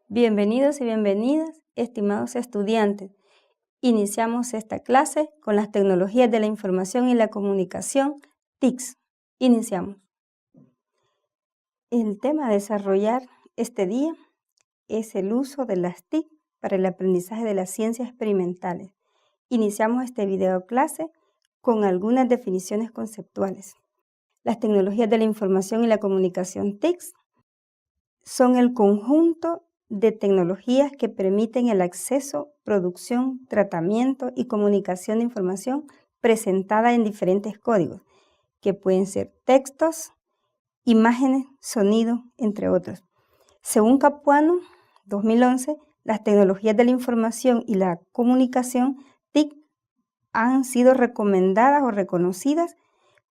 Bienvenidos y bienvenidas, estimados estudiantes. Iniciamos esta clase con las tecnologías de la información y la comunicación, TICs. Iniciamos. El tema a desarrollar este día es el uso de las TIC para el aprendizaje de las ciencias experimentales. Iniciamos este video clase con algunas definiciones conceptuales. Las tecnologías de la información y la comunicación TICs son el conjunto de tecnologías que permiten el acceso, producción, tratamiento y comunicación de información presentada en diferentes códigos, que pueden ser textos, imágenes, sonido, entre otros. Según Capuano, 2011, las tecnologías de la información y la comunicación, TIC, han sido recomendadas o reconocidas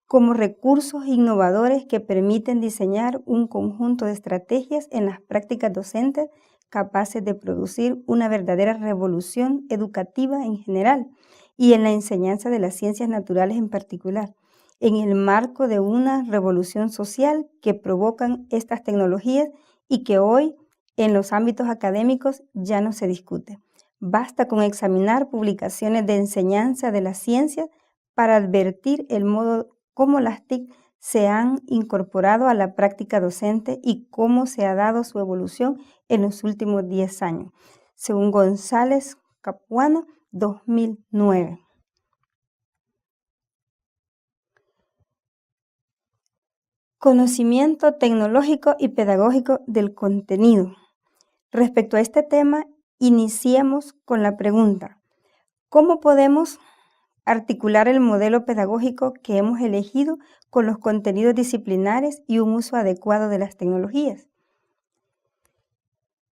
como recursos innovadores que permiten diseñar un conjunto de estrategias en las prácticas docentes capaces de producir una verdadera revolución educativa en general y en la enseñanza de las ciencias naturales en particular, en el marco de una revolución social que provocan estas tecnologías y que hoy en los ámbitos académicos ya no se discute. Basta con examinar publicaciones de enseñanza de las ciencias para advertir el modo cómo las TIC se han incorporado a la práctica docente y cómo se ha dado su evolución en los últimos 10 años, según González Capuano, 2009. Conocimiento tecnológico y pedagógico del contenido. Respecto a este tema, iniciemos con la pregunta: ¿cómo podemos articular el modelo pedagógico que hemos elegido con los contenidos disciplinares y un uso adecuado de las tecnologías?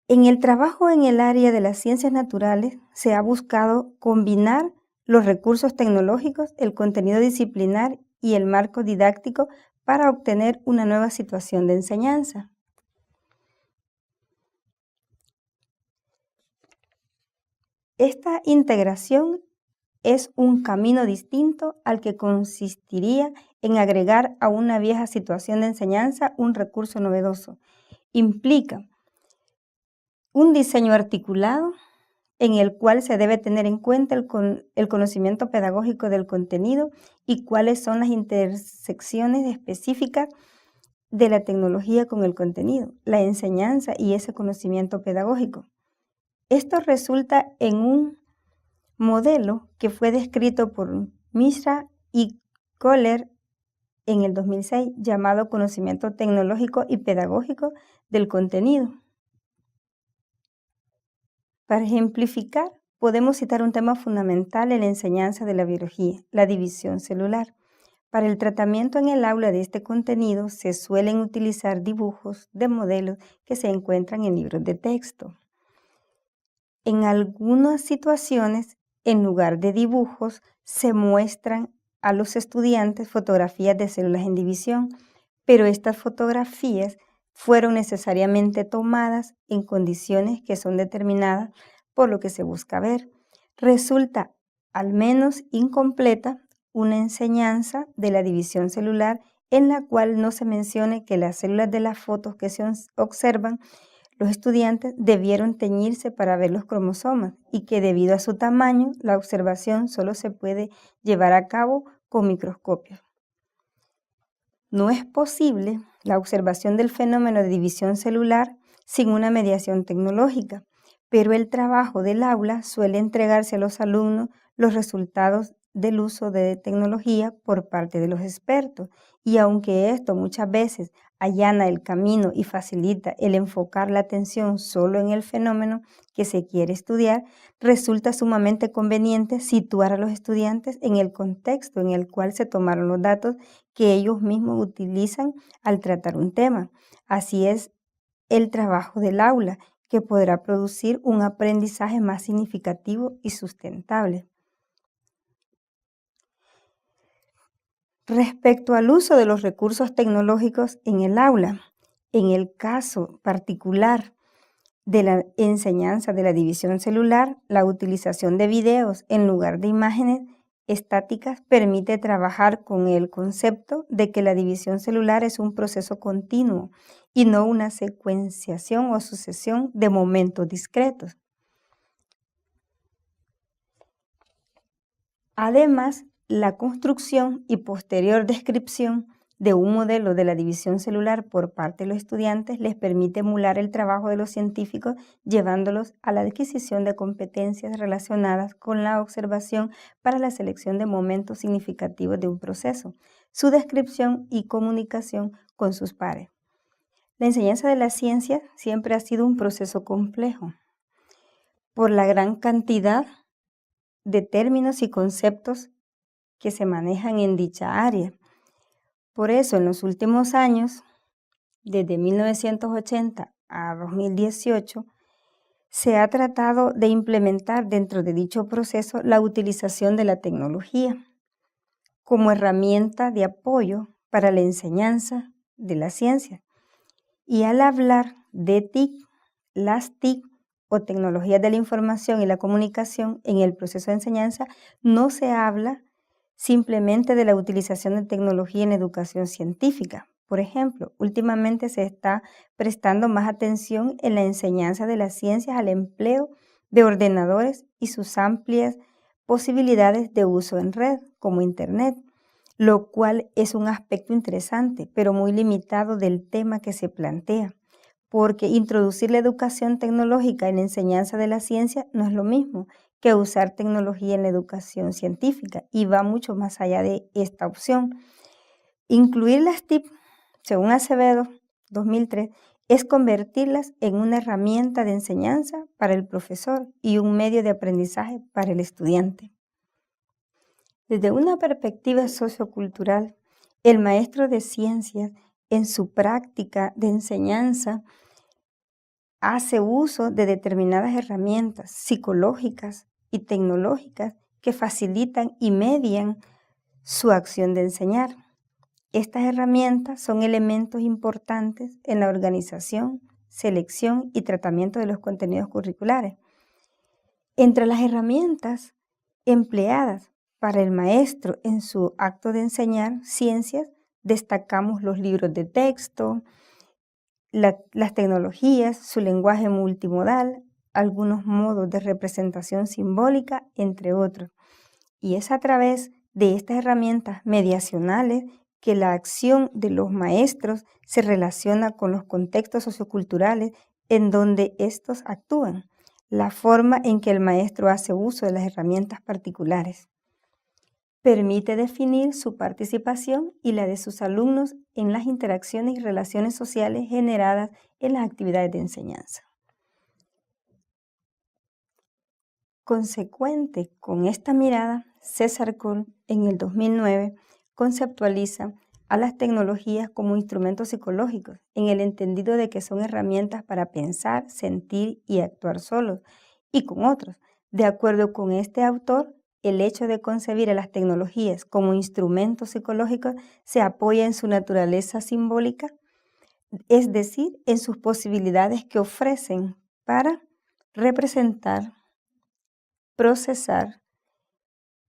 En el trabajo en el área de las ciencias naturales se ha buscado combinar los recursos tecnológicos, el contenido disciplinar y el marco didáctico para obtener una nueva situación de enseñanza. Esta integración es un camino distinto al que consistiría en agregar a una vieja situación de enseñanza un recurso novedoso. Implica un diseño articulado en el cual se debe tener en cuenta el conocimiento pedagógico del contenido y cuáles son las intersecciones específicas de la tecnología con el contenido, la enseñanza y ese conocimiento pedagógico. Esto resulta en un modelo que fue descrito por Mishra y Kohler en el 2006, llamado conocimiento tecnológico y pedagógico del contenido. Para ejemplificar, podemos citar un tema fundamental en la enseñanza de la biología, la división celular. Para el tratamiento en el aula de este contenido se suelen utilizar dibujos de modelos que se encuentran en libros de texto. En algunas situaciones, en lugar de dibujos, se muestran a los estudiantes fotografías de células en división, pero estas fotografías fueron necesariamente tomadas en condiciones que son determinadas por lo que se busca ver. Resulta al menos incompleta una enseñanza de la división celular en la cual no se mencione que las células de las fotos que se observan, los estudiantes debieron teñirse para ver los cromosomas y que debido a su tamaño, la observación solo se puede llevar a cabo con microscopios. No es posible la observación del fenómeno de división celular sin una mediación tecnológica, pero el trabajo del aula suele entregarse a los alumnos los resultados del uso de tecnología por parte de los expertos, y aunque esto muchas veces allana el camino y facilita el enfocar la atención solo en el fenómeno que se quiere estudiar, resulta sumamente conveniente situar a los estudiantes en el contexto en el cual se tomaron los datos que ellos mismos utilizan al tratar un tema. Así es el trabajo del aula, que podrá producir un aprendizaje más significativo y sustentable. Respecto al uso de los recursos tecnológicos en el aula, en el caso particular de la enseñanza de la división celular, la utilización de videos en lugar de imágenes estáticas permite trabajar con el concepto de que la división celular es un proceso continuo y no una secuenciación o sucesión de momentos discretos. Además, la construcción y posterior descripción de un modelo de la división celular por parte de los estudiantes les permite emular el trabajo de los científicos, llevándolos a la adquisición de competencias relacionadas con la observación para la selección de momentos significativos de un proceso, su descripción y comunicación con sus pares. La enseñanza de la ciencia siempre ha sido un proceso complejo por la gran cantidad de términos y conceptos que se manejan en dicha área. Por eso, en los últimos años, desde 1980 a 2018, se ha tratado de implementar dentro de dicho proceso la utilización de la tecnología como herramienta de apoyo para la enseñanza de la ciencia. Y al hablar de TIC, las TIC o tecnologías de la información y la comunicación en el proceso de enseñanza, no se habla simplemente de la utilización de tecnología en educación científica. Por ejemplo, últimamente se está prestando más atención en la enseñanza de las ciencias al empleo de ordenadores y sus amplias posibilidades de uso en red, como Internet, lo cual es un aspecto interesante, pero muy limitado del tema que se plantea, porque introducir la educación tecnológica en la enseñanza de la ciencia no es lo mismo que usar tecnología en la educación científica y va mucho más allá de esta opción. Incluir las TIC, según Acevedo, 2003, es convertirlas en una herramienta de enseñanza para el profesor y un medio de aprendizaje para el estudiante. Desde una perspectiva sociocultural, el maestro de ciencias en su práctica de enseñanza hace uso de determinadas herramientas psicológicas y tecnológicas que facilitan y median su acción de enseñar. Estas herramientas son elementos importantes en la organización, selección y tratamiento de los contenidos curriculares. Entre las herramientas empleadas para el maestro en su acto de enseñar ciencias, destacamos los libros de texto, las tecnologías, su lenguaje multimodal, algunos modos de representación simbólica, entre otros. Y es a través de estas herramientas mediacionales que la acción de los maestros se relaciona con los contextos socioculturales en donde estos actúan, la forma en que el maestro hace uso de las herramientas particulares. Permite definir su participación y la de sus alumnos en las interacciones y relaciones sociales generadas en las actividades de enseñanza. Consecuente con esta mirada, César Kuhl en el 2009 conceptualiza a las tecnologías como instrumentos psicológicos, en el entendido de que son herramientas para pensar, sentir y actuar solos y con otros. De acuerdo con este autor, el hecho de concebir a las tecnologías como instrumentos psicológicos se apoya en su naturaleza simbólica, es decir, en sus posibilidades que ofrecen para representar, procesar,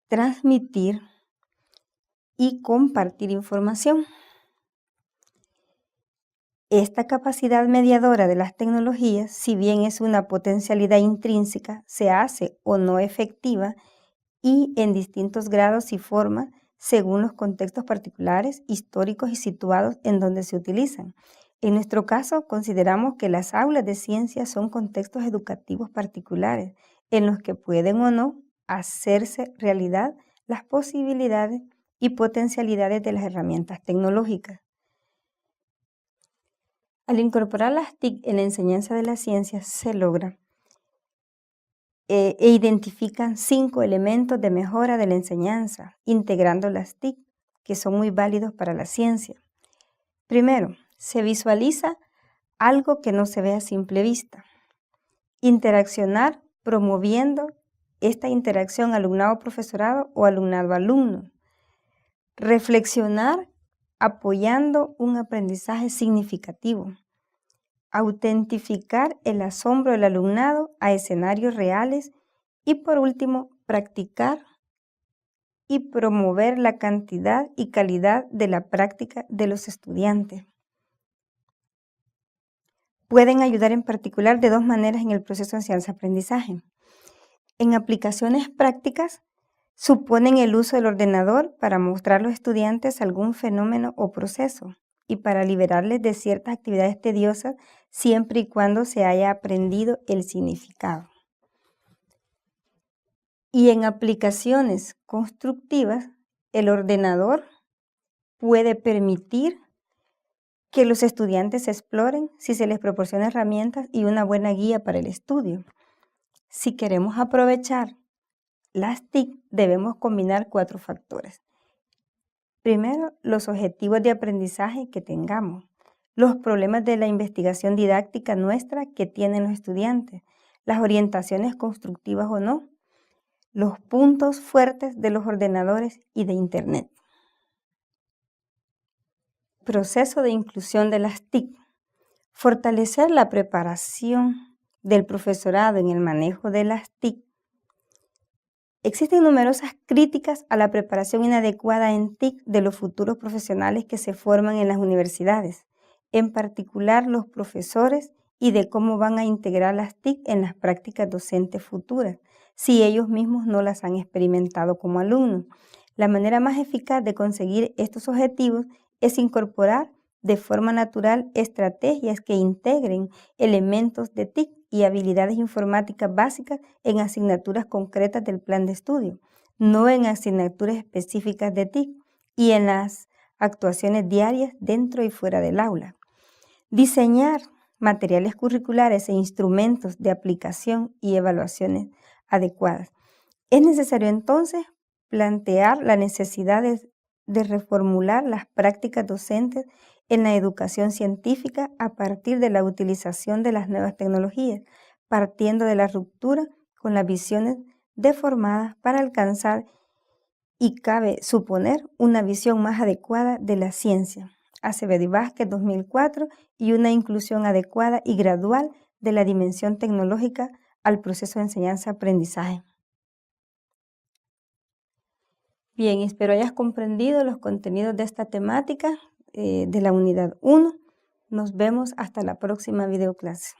transmitir y compartir información. Esta capacidad mediadora de las tecnologías, si bien es una potencialidad intrínseca, se hace o no efectiva y en distintos grados y formas según los contextos particulares, históricos y situados en donde se utilizan. En nuestro caso, consideramos que las aulas de ciencia son contextos educativos particulares en los que pueden o no hacerse realidad las posibilidades y potencialidades de las herramientas tecnológicas. Al incorporar las TIC en la enseñanza de las ciencias se logra e identifican 5 elementos de mejora de la enseñanza, integrando las TIC, que son muy válidos para la ciencia. Primero, se visualiza algo que no se ve a simple vista. Interaccionar promoviendo esta interacción alumnado-profesorado o alumnado-alumno. Reflexionar apoyando un aprendizaje significativo. Autentificar el asombro del alumnado a escenarios reales y por último, practicar y promover la cantidad y calidad de la práctica de los estudiantes. Pueden ayudar en particular de dos maneras en el proceso de enseñanza-aprendizaje. En aplicaciones prácticas, suponen el uso del ordenador para mostrar a los estudiantes algún fenómeno o proceso y para liberarles de ciertas actividades tediosas siempre y cuando se haya aprendido el significado. Y en aplicaciones constructivas, el ordenador puede permitir que los estudiantes exploren si se les proporciona herramientas y una buena guía para el estudio. Si queremos aprovechar las TIC, debemos combinar 4 factores. Primero, los objetivos de aprendizaje que tengamos, los problemas de la investigación didáctica nuestra que tienen los estudiantes, las orientaciones constructivas o no, los puntos fuertes de los ordenadores y de Internet. Proceso de inclusión de las TIC. Fortalecer la preparación del profesorado en el manejo de las TIC. Existen numerosas críticas a la preparación inadecuada en TIC de los futuros profesionales que se forman en las universidades, en particular los profesores, y de cómo van a integrar las TIC en las prácticas docentes futuras, si ellos mismos no las han experimentado como alumnos. La manera más eficaz de conseguir estos objetivos es incorporar de forma natural estrategias que integren elementos de TIC y habilidades informáticas básicas en asignaturas concretas del plan de estudio, no en asignaturas específicas de TIC y en las actuaciones diarias dentro y fuera del aula. Diseñar materiales curriculares e instrumentos de aplicación y evaluaciones adecuadas. Es necesario entonces plantear la necesidad de reformular las prácticas docentes en la educación científica a partir de la utilización de las nuevas tecnologías, partiendo de la ruptura con las visiones deformadas para alcanzar, y cabe suponer, una visión más adecuada de la ciencia. Acevedo y Vázquez, 2004, y una inclusión adecuada y gradual de la dimensión tecnológica al proceso de enseñanza-aprendizaje. Bien, espero hayas comprendido los contenidos de esta temática de la unidad 1. Nos vemos hasta la próxima videoclase.